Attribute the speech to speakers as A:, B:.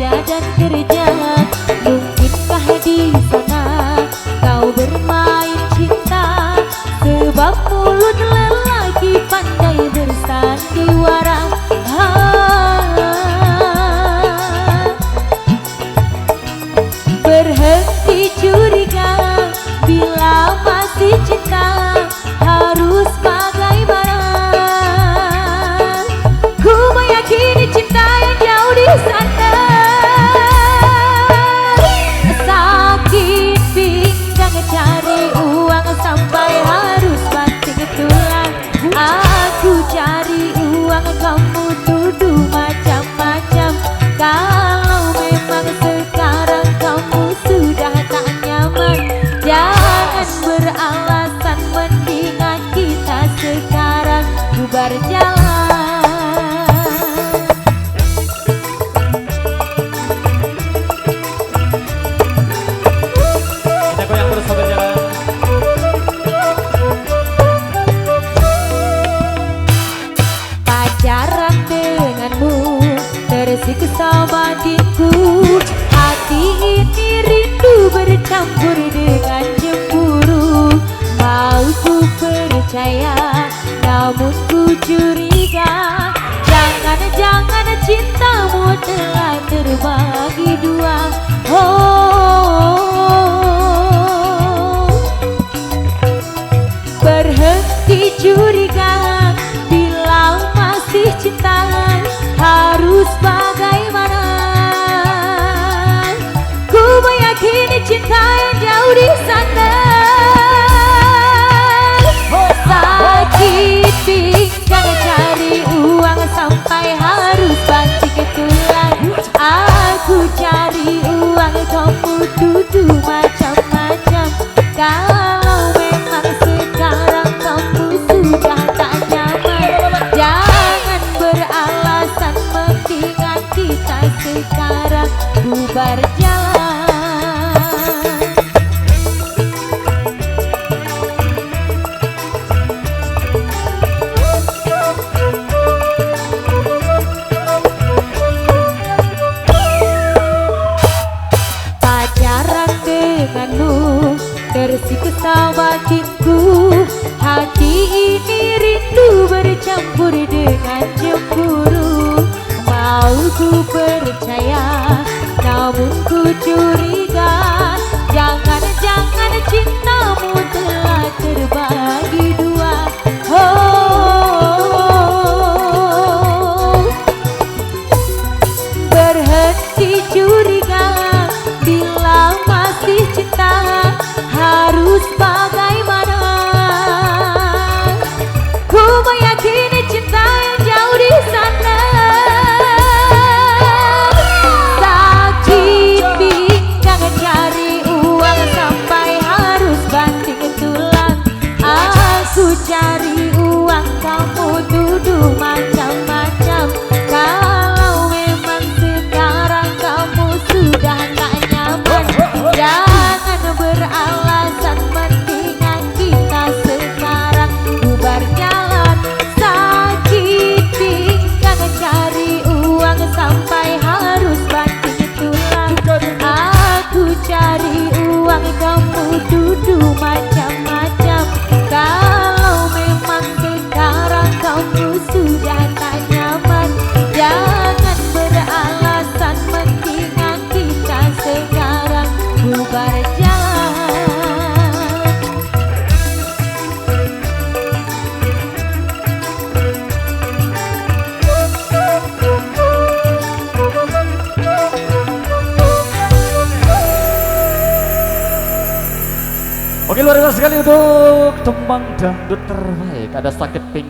A: kuliah dan kerja. Mungkinkah di sana kau bermain cinta, sebab mulut lelaki pandai bersandiwara. Berhenti curiga bila masih cinta, harus bagaimana? Ku meyakini cinta yang jauh di sana. Sakit pinggang cari uang sampai harus banting tulang. Aku cari uang, kamu tuduh macam-macam. Kalau memang sekarang kamu sudah tak nyaman, jangan beralasan, mendingan kita sekarang bubar jalan.
B: Kita goyang terus bubar jalan.
A: Pacaran denganmu tersiksa batinku, hati ini rindu bercampur dengan cemburu. Mau ku percaya namun ku curiga, jangan-jangan cintamu telah terbagi dua. Berhenti curiga bila masih cinta, harus bagaimana? Ku meyakini cinta yang jauh di sana. Sakit pinggang cari uang sampai harus banting tulang. Aku cari uang, kamu tuduh macam-macam. Kalau memang sekarang kamu sudah tak nyaman, jangan beralasan, mendingan kita sekarang bubar jalan. Pacaran denganmu tersiksa batinku, hati ini rindu bercampur dengan cemburu. Mau ku percaya namun ku curiga, jangan-jangan cintamu telah terbagi dua. Berhenti curiga bila masih cinta, harus bagaimana? Ku meyakini cinta yang jauh di sana. Sakit pinggang cari uang sampai harus banting tulang. Aku cari uang, kamu tuduh macam-macam. Kalau memang sekarang kamu sudah tak nyaman, jangan beralasan, mendingan kita sekarang bubar jalan. Sakit pinggang cari uang sampai harus banting tulang. Aku cari uang, kamu tuduh macam-macam. Kalau memang sekarang kamu sudah tak nyaman, jangan beralasan, mendingan kita sekarang bubar jalan.
B: Oke, luar biasa sekali untuk tembang dangdut terbaik. Ada sakit pinggang.